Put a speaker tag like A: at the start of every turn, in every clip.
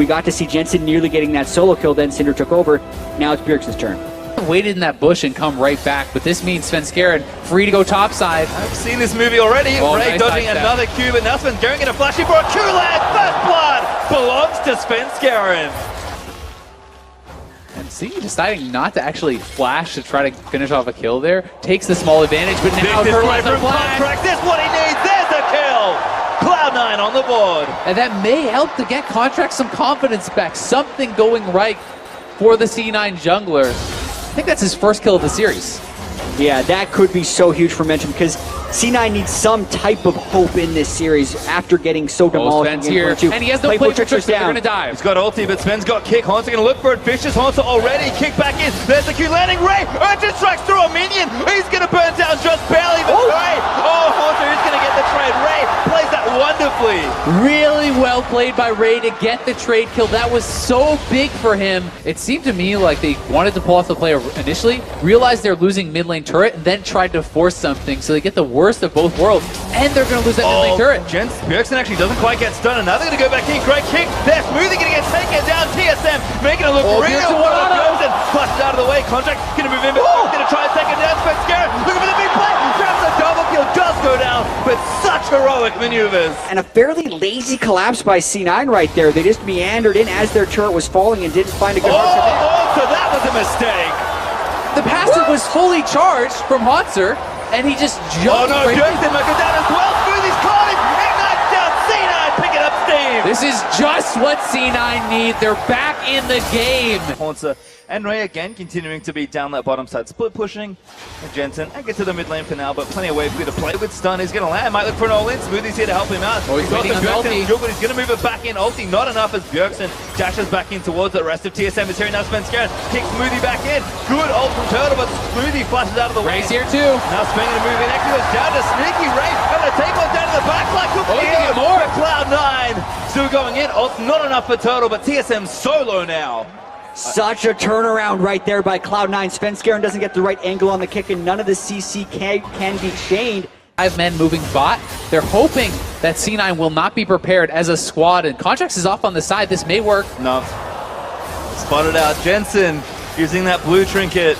A: We got to see Jensen nearly getting that solo kill, then Cinder took over. Now it's Bjergsen's turn.
B: Waited in that bush and come right back, but this means Svenskeren free to go topside.
C: I've seen this movie already.
B: Oh,
C: Ray
B: nice
C: dodging another cube, and now Svenskeren getting a flashy for a Kulag. First blood belongs to Svenskeren.
B: And see, deciding not to actually flash to try to finish off a kill there. Takes the small advantage, but now
C: Big display
B: Turtle has a
C: from
B: flash.
C: Contract. This is what he needs. There's a kill. Cloud9 on the board.
B: And that may help to get Contract some confidence back. Something going right for the C9 jungler. I think that's his first kill of the series.
A: Yeah, that could be so huge for Mention because C9 needs some type of hope in this series after getting so demolished.
B: Here, and he has no play for Trickster, they're gonna dive.
C: He's got ulti, but Sven's got kick. Haunter gonna look for it. Vicious Haunter already. Kick back in. There's the Q landing. Ray urgent strikes through a minion. He's gonna burn down just barely, but Ray. Oh, Haunter is gonna get the trade. Ray plays that wonderfully.
B: Really well played by Ray to get the trade kill. That was so big for him. It seemed to me like they wanted to pull off the play initially, realized they're losing mid lane turret, and then tried to force something so they get the worst of both worlds, and they're going to lose that mid lane turret.
C: Bjergsen actually doesn't quite get stunned, and now they're going to go back in. Great kick. They're smoothly going to get taken down. TSM making it look real. Bjergsen flushes out of the way. Contract going to move in, but going to try and take it down. Svenskeren looking for the big play. Grabs a double kill. Does go down, but such heroic maneuvers.
A: And a fairly lazy collapse by C9 right there. They just meandered in as their turret was falling and didn't find a good
C: so that was a mistake.
B: The passive was fully charged from Haunter, and he just jumped.
C: Oh no, Bjergsen might go down as well. Smoothie's caught him. Ignites down. C9 picking up steam.
B: This is just what C9 need. They're back in the game.
C: Haunter and Ray again continuing to be down that bottom side. Split pushing Jensen and get to the mid lane for now, but plenty of ways for you to play with stun. He's going to land. Might look for an all-in. Smoothie's here to help him out.
B: Oh, he's waiting on the ulti.
C: Good, but he's going to move it back in. Ulti not enough as Bjergsen dashes back in towards the rest of TSM is here now. Svenskeren kicks Smoothie back in. Good ult from Turtle, but Smoothie flashes out of the way.
B: Ray's here too.
C: Now Sven going to move in. Actually goes down to Sneaky. Ray going to take one down to the back line. Good
B: get more.
C: Cloud9 still going in. Ult not enough for Turtle, but TSM solo now.
A: Such a turnaround right there by Cloud9. Svenskeren doesn't get the right angle on the kick, and none of the CC can be chained.
B: 5 men moving bot. They're hoping that C9 will not be prepared as a squad, and Contracts is off on the side. This may work.
C: No. Spotted out. Jensen using that blue trinket.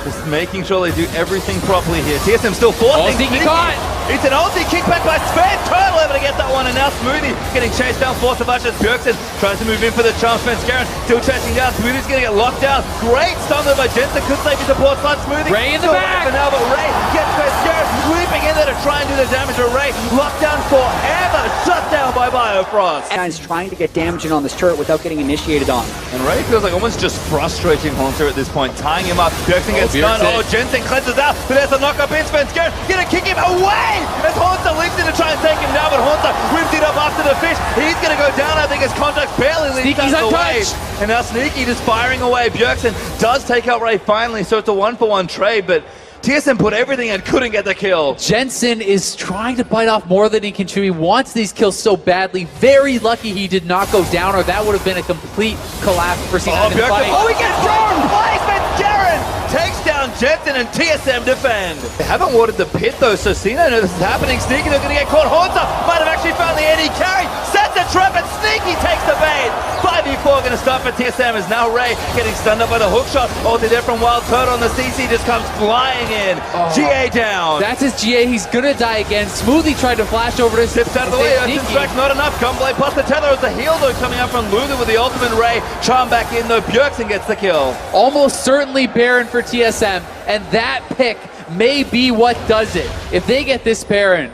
C: Just making sure they do everything properly here. TSM still forcing.
B: Sneaky caught.
C: It's an ulti kick back by Sven. Turtle able to get that one, and now Smoothie getting chased down. Force of Usher. Bjergsen tries to move in for the Chung. Svenskeren still chasing down. Smoothie's going to get locked down. Great stun there by Jensen. Could save his support slot. Smoothie.
B: Ray in the back.
C: For now, but Ray gets Svenskeren sweeping in there to try and do the damage to Ray. Locked down forever. Shut down by Biofrost.
A: And he's trying to get damage in on this turret without getting initiated on.
C: And Ray feels like almost just frustrating Haunter at this point, tying him up. Bjergsen gets stunned. Oh, Jensen cleanses out, but there's a knock-up in. Svenskeren gonna kick him away as Haunter leaps in to try and take him down, but Haunter whips it up after the fish. He's gonna go down, I think, as Contract barely leaps out the way. And now Sneaky just firing away. Bjergsen does take out Ray finally, so it's a 1-for-1 trade, but TSM put everything and couldn't get the kill.
B: Jensen is trying to bite off more than he can chew. He wants these kills so badly. Very lucky he did not go down, or that would have been a complete collapse for C9 in the fight.
C: Oh, he gets burned! Svenskeren takes down Jensen and TSM defend. They haven't watered the pit though, so Cena knows this is happening. Sneaky, they're going to get caught. Haunter might have actually found the NE carry. Sets a trap, and Sneaky takes the bait. 5v4 going to start for TSM as now Ray getting stunned up by the hook shot. Ulti there from Wild Turtle, and the CC just comes flying in. GA down.
B: That's his GA. He's gonna die again. Smoothie tried to flash over to
C: Tips out of the way. Urchin strike not enough. Gunblade plus the tether as the heal though coming out from Lulu with the ultimate Ray. Charm back in though. Bjergsen gets the kill.
B: Almost certainly Baron for TSM, and that pick may be what does it. If they get this Baron,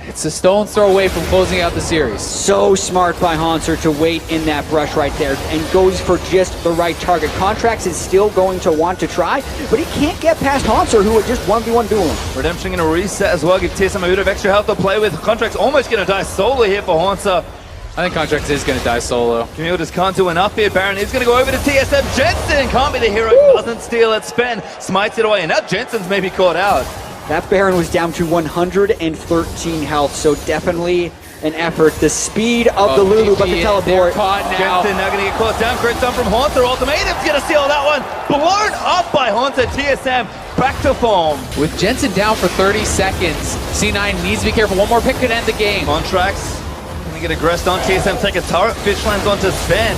B: it's a stone's throw away from closing out the series.
A: So smart by Haunter to wait in that brush right there and goes for just the right target. Contracts is still going to want to try, but he can't get past Haunter, who would just 1v1 duel him.
C: Redemption going to reset as well. Give TSM a bit of extra health to play with. Contracts almost going to die solo here for Haunter.
B: I think Contracts is going to die solo.
C: Camille just can't do enough here. Baron is going to go over to TSM. Jensen can't be the hero. Doesn't steal it. Sven smites it away, and now Jensen's maybe caught out.
A: That Baron was down to 113 health, so definitely an effort. The speed of the Lulu, but the teleport.
C: Jensen now going to get caught down. Great stun from Haunter. Ultimatum's going to steal that one. Blown up by Haunter. TSM back to form.
B: With Jensen down for 30 seconds, C9 needs to be careful. One more pick could end the game.
C: Contracts Gonna get aggressed on TSM, take a turret, fish lands onto Sven,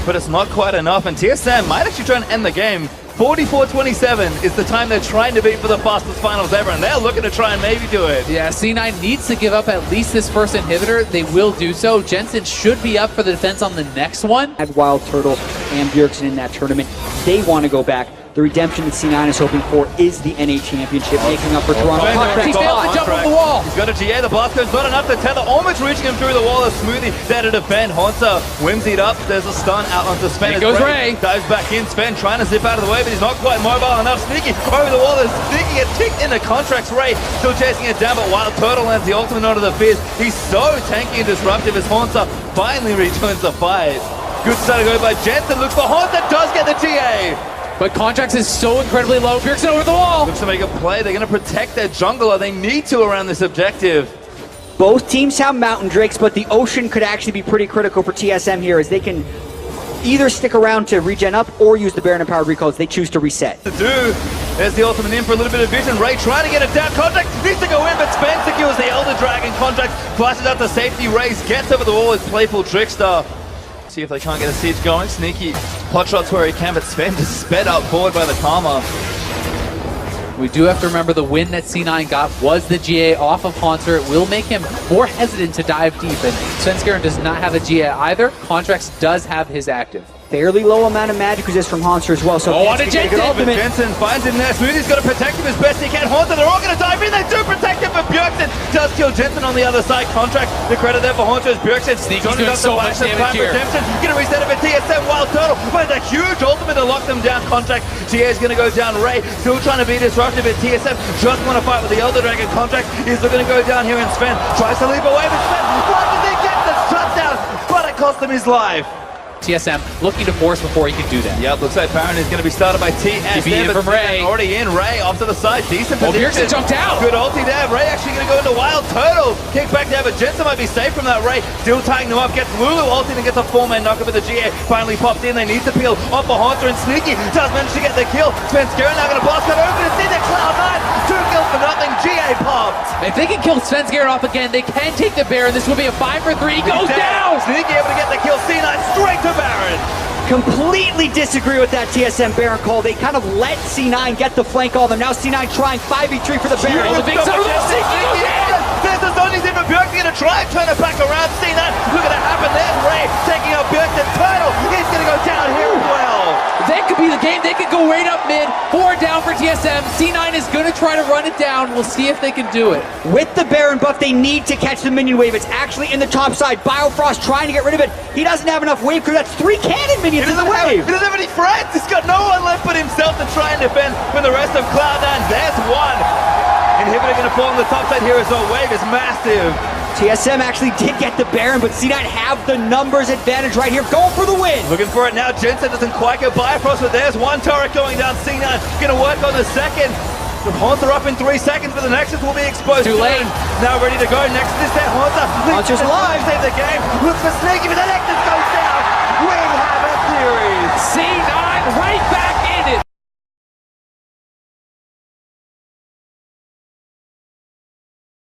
C: but it's not quite enough, and TSM might actually try and end the game. 44-27 is the time they're trying to beat for the fastest finals ever, and they're looking to try and maybe do it.
B: Yeah, C9 needs to give up at least this first inhibitor. They will do so. Jensen should be up for the defense on the next one.
A: Had Wild Turtle and Bjergsen in that tournament. They want to go back. The redemption that C9 is hoping for is the NA Championship, making up for Toronto.
B: He failed to jump over the wall.
C: He's got a GA, the blast goes not enough to tether, almost reaching him through the wall. A smoothie there to defend. Haunter whimsied up, there's a stun out onto Sven.
B: Here goes Ray.
C: Dives back in, Sven trying to zip out of the way, but he's not quite mobile enough. Sneaky over the wall, there's Sneaky gets kicked into Contracts. Ray still chasing it down, but Wild Turtle lands the ultimate onto the Fizz. He's so tanky and disruptive as Haunter finally rejoins the fight. Good start to go by Jensen, looks for Haunter, does get the GA.
B: But Contracts is so incredibly low. Bjergsen over the wall.
C: Looks to make a play. They're going to protect their jungler. They need to around this objective.
A: Both teams have Mountain Drakes, but the Ocean could actually be pretty critical for TSM here, as they can either stick around to regen up or use the Baron Empowered Recall as they choose to reset.
C: To do. There's the ultimate in for a little bit of vision. Ray trying to get it down. Contract needs to go in, but Sven secures the Elder Dragon. Contract flashes out to safety. Raze gets over the wall as playful Trickstar. See if they can't get a siege going. Sneaky pot shots where he can, but Sven just sped up forward by the Karma.
B: We do have to remember the win that C9 got was the GA off of Haunter. It will make him more hesitant to dive deep, and Svenskeren does not have a GA either. Contracts does have his active.
A: Fairly low amount of magic resist from Haunter as well. So
B: on to Jensen!
C: But Jensen finds him there. Smoothie's got to protect him as best he can. Haunter, they're all going to dive in. They do protect him, but Bjergsen does kill Jensen on the other side. Contract, the credit there for Haunter is Bjergsen.
B: Sneaky's doing so much damage here.
C: Going to reset it for TSM. Wild Turtle finds a huge ultimate to lock them down. Contract, GA is going to go down. Ray still trying to be disruptive, but TSM just want to fight with the Elder Dragon. Contract is looking to go down here, and Sven tries to leap away, but Sven finds the gets the shutdown, but it cost him his life.
B: TSM looking to force before he can do that.
C: Yep, looks like Baron is going to be started by TSM,
B: from Ray.
C: Already in. Ray off to the side, decent position.
B: Bjergsen jumped out.
C: Good ulti there. Ray actually going to go into Wild Turtle. Kick back there, but Jensen might be safe from that. Ray still tying them up. Gets Lulu ulti and gets a 4-man knockup with the GA. Finally popped in. They need to peel off for Haunter, and Sneaky does manage to get the kill. Svenskeren now going to blast that open. It's in there. Cloud9. 2 kills for nothing. GA popped.
B: If they can kill Svenskeren off again, they can take the Baron. This will be a 5 for 3. He goes down.
C: Sneaky able to get the kill. C9 straight to Baron.
A: Completely disagree with that TSM Baron call. They kind of let C9 get the flank on them. Now C9 trying 5v3 for the Baron.
B: Oh, the big
C: There's the Zonies in, but Bjergsen going to try and turn it back around. C9, look at that happen. There's Ray taking out Bjergsen. Turtle is going to go down here as well.
B: That could be the game. They could go right up mid. 4 down for TSM. C9 is going to try to run it down. We'll see if they can do it.
A: With the Baron buff, they need to catch the minion wave. It's actually in the top side. Biofrost trying to get rid of it. He doesn't have enough wave crew. That's 3 cannon minions in the wave.
C: He doesn't have any friends. He's got no one left but himself to try and defend from the rest of Cloud9. There's one. Inhibitor going to fall on the top side here as well. Wave is massive.
A: TSM actually did get the Baron, but C9 have the numbers advantage right here. Going for the win.
C: Looking for it now. Jensen doesn't quite get Bifrost, but there's one turret going down. C9 going to work on the second. With Haunter up in 3 seconds, but the Nexus will be exposed.
B: Too late.
C: Now ready to go. Next is there. Haunter's
A: alive.
C: Save the game. Looks for Sneaky, but the Nexus